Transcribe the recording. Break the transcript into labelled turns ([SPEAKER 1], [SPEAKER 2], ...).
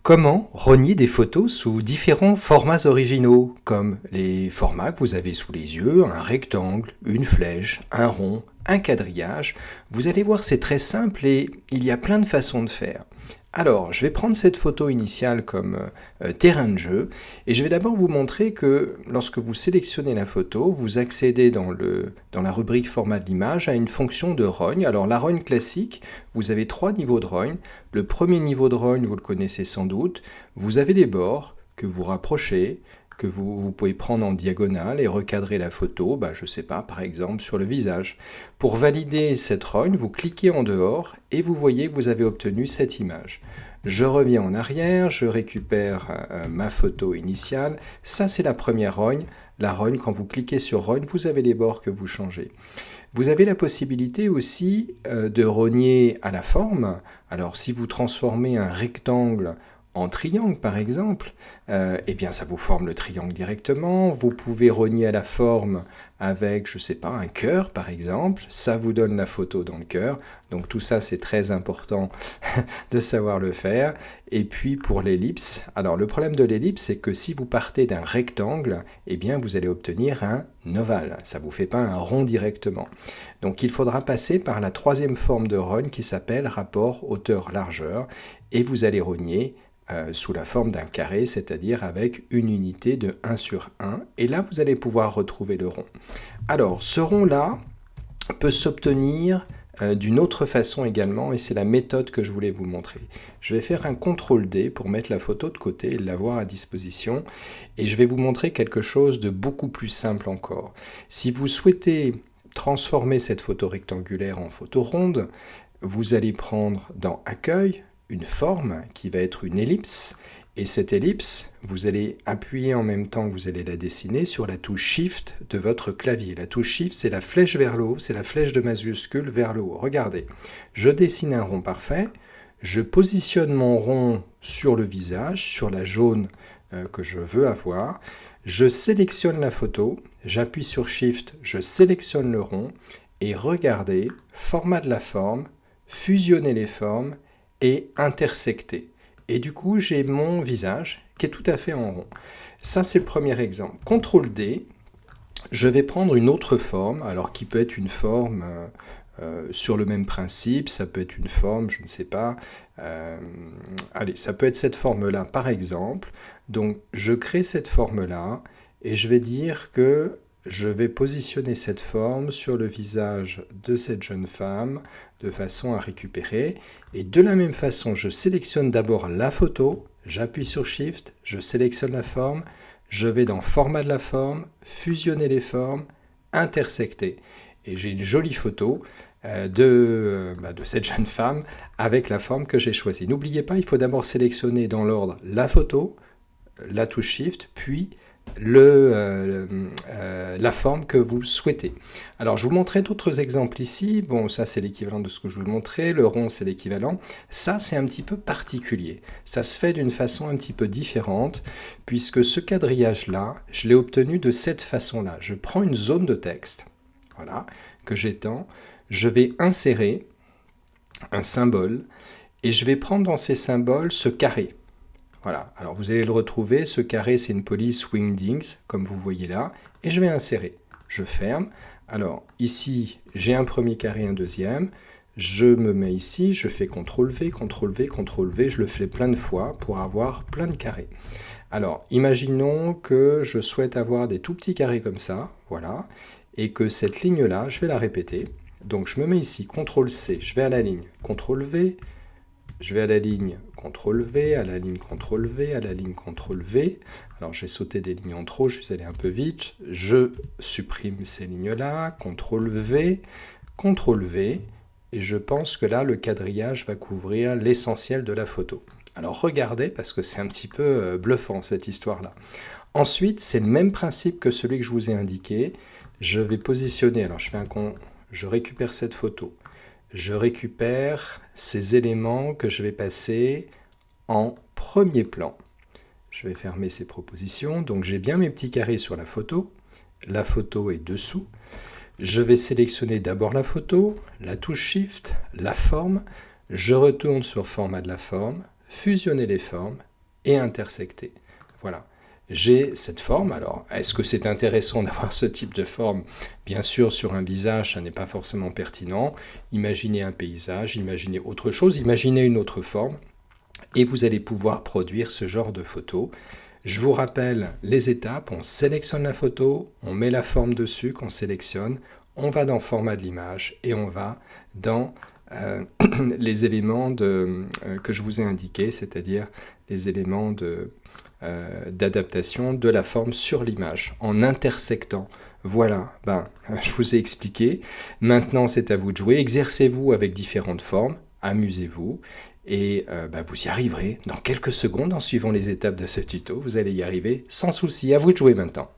[SPEAKER 1] Comment rogner des photos sous différents formats originaux, comme les formats que vous avez sous les yeux, un rectangle, une flèche, un rond, un quadrillage. Vous allez voir, c'est très simple et il y a plein de façons de faire. Alors, je vais prendre cette photo initiale comme terrain de jeu et je vais d'abord vous montrer que lorsque vous sélectionnez la photo, vous accédez dans la rubrique format de l'image à une fonction de rogne. Alors, la rogne classique, vous avez 3 niveaux de rogne. Le premier niveau de rogne, vous le connaissez sans doute. Vous avez des bords que vous rapprochez, que vous pouvez prendre en diagonale et recadrer la photo, je ne sais pas, par exemple sur le visage. Pour valider cette rogne, vous cliquez en dehors et vous voyez que vous avez obtenu cette image. Je reviens en arrière, je récupère ma photo initiale. Ça, c'est la première rogne. La rogne, quand vous cliquez sur rogne, vous avez les bords que vous changez. Vous avez la possibilité aussi de rogner à la forme. Alors, si vous transformez un rectangle en triangle, par exemple, eh bien, ça vous forme le triangle directement. Vous pouvez rogner à la forme avec, je ne sais pas, un cœur, par exemple. Ça vous donne la photo dans le cœur. Donc, tout ça, c'est très important de savoir le faire. Et puis, pour l'ellipse, alors, le problème de l'ellipse, c'est que si vous partez d'un rectangle, eh bien, vous allez obtenir un ovale. Ça ne vous fait pas un rond directement. Donc, il faudra passer par la troisième forme de rogne qui s'appelle rapport hauteur-largeur. Et vous allez rogner sous la forme d'un carré, c'est-à-dire avec une unité de 1 sur 1. Et là, vous allez pouvoir retrouver le rond. Alors, ce rond-là peut s'obtenir d'une autre façon également, et c'est la méthode que je voulais vous montrer. Je vais faire un CTRL-D pour mettre la photo de côté et l'avoir à disposition, et je vais vous montrer quelque chose de beaucoup plus simple encore. Si vous souhaitez transformer cette photo rectangulaire en photo ronde, vous allez prendre dans Accueil, une forme qui va être une ellipse, et cette ellipse, vous allez appuyer en même temps que vous allez la dessiner sur la touche Shift de votre clavier. La touche Shift, c'est la flèche vers le haut, c'est la flèche de majuscule vers le haut. Regardez, je dessine un rond parfait, je positionne mon rond sur le visage, sur la jaune que je veux avoir, je sélectionne la photo, j'appuie sur Shift, je sélectionne le rond, et regardez, format de la forme, fusionner les formes, et intersecter. Et du coup, j'ai mon visage qui est tout à fait en rond. Ça, c'est le premier exemple. CTRL-D, je vais prendre une autre forme, alors qui peut être une forme sur le même principe, ça peut être une forme, je ne sais pas. Allez, ça peut être cette forme-là, par exemple. Donc, je crée cette forme-là, et je vais dire que je vais positionner cette forme sur le visage de cette jeune femme de façon à récupérer. Et de la même façon, je sélectionne d'abord la photo, j'appuie sur Shift, je sélectionne la forme, je vais dans Format de la forme, fusionner les formes, intersecter. Et j'ai une jolie photo de cette jeune femme avec la forme que j'ai choisie. N'oubliez pas, il faut d'abord sélectionner dans l'ordre la photo, la touche Shift, puis la forme que vous souhaitez. Alors, je vous montrerai d'autres exemples ici. Bon, ça, c'est l'équivalent de ce que je vous montrais. Le rond, c'est l'équivalent. Ça, c'est un petit peu particulier. Ça se fait d'une façon un petit peu différente, puisque ce quadrillage-là, je l'ai obtenu de cette façon-là. Je prends une zone de texte, voilà, que j'étends. Je vais insérer un symbole, et je vais prendre dans ces symboles ce carré. Voilà, alors vous allez le retrouver, ce carré c'est une police Wingdings, comme vous voyez là, et je vais insérer. Je ferme. Alors ici, j'ai un premier carré, un deuxième. Je me mets ici, je fais CTRL-V, CTRL-V, CTRL-V, je le fais plein de fois pour avoir plein de carrés. Alors, imaginons que je souhaite avoir des tout petits carrés comme ça, voilà, et que cette ligne-là, je vais la répéter. Donc je me mets ici, CTRL-C, je vais à la ligne, CTRL-V, je vais à la ligne CTRL-V, à la ligne CTRL-V, à la ligne CTRL-V. Alors, j'ai sauté des lignes en trop, je suis allé un peu vite. Je supprime ces lignes-là, CTRL-V, CTRL-V. Et je pense que là, le quadrillage va couvrir l'essentiel de la photo. Alors, regardez, parce que c'est un petit peu bluffant, cette histoire-là. Ensuite, c'est le même principe que celui que je vous ai indiqué. Je vais positionner, alors je récupère cette photo. Je récupère ces éléments que je vais passer en premier plan. Je vais fermer ces propositions. Donc j'ai bien mes petits carrés sur la photo. La photo est dessous. Je vais sélectionner d'abord la photo, la touche Shift, la forme. Je retourne sur Format de la forme, fusionner les formes, et intersecter. Voilà. J'ai cette forme. Alors, est-ce que c'est intéressant d'avoir ce type de forme? Bien sûr, sur un visage, ça n'est pas forcément pertinent. Imaginez un paysage, imaginez autre chose, imaginez une autre forme, et vous allez pouvoir produire ce genre de photo. Je vous rappelle les étapes. On sélectionne la photo, on met la forme dessus qu'on sélectionne, on va dans le format de l'image et on va dans les éléments que je vous ai indiqués, c'est-à-dire les éléments d'adaptation de la forme sur l'image, en intersectant. Voilà, je vous ai expliqué. Maintenant, c'est à vous de jouer. Exercez-vous avec différentes formes, amusez-vous, et vous y arriverez dans quelques secondes en suivant les étapes de ce tuto. Vous allez y arriver sans souci. À vous de jouer maintenant.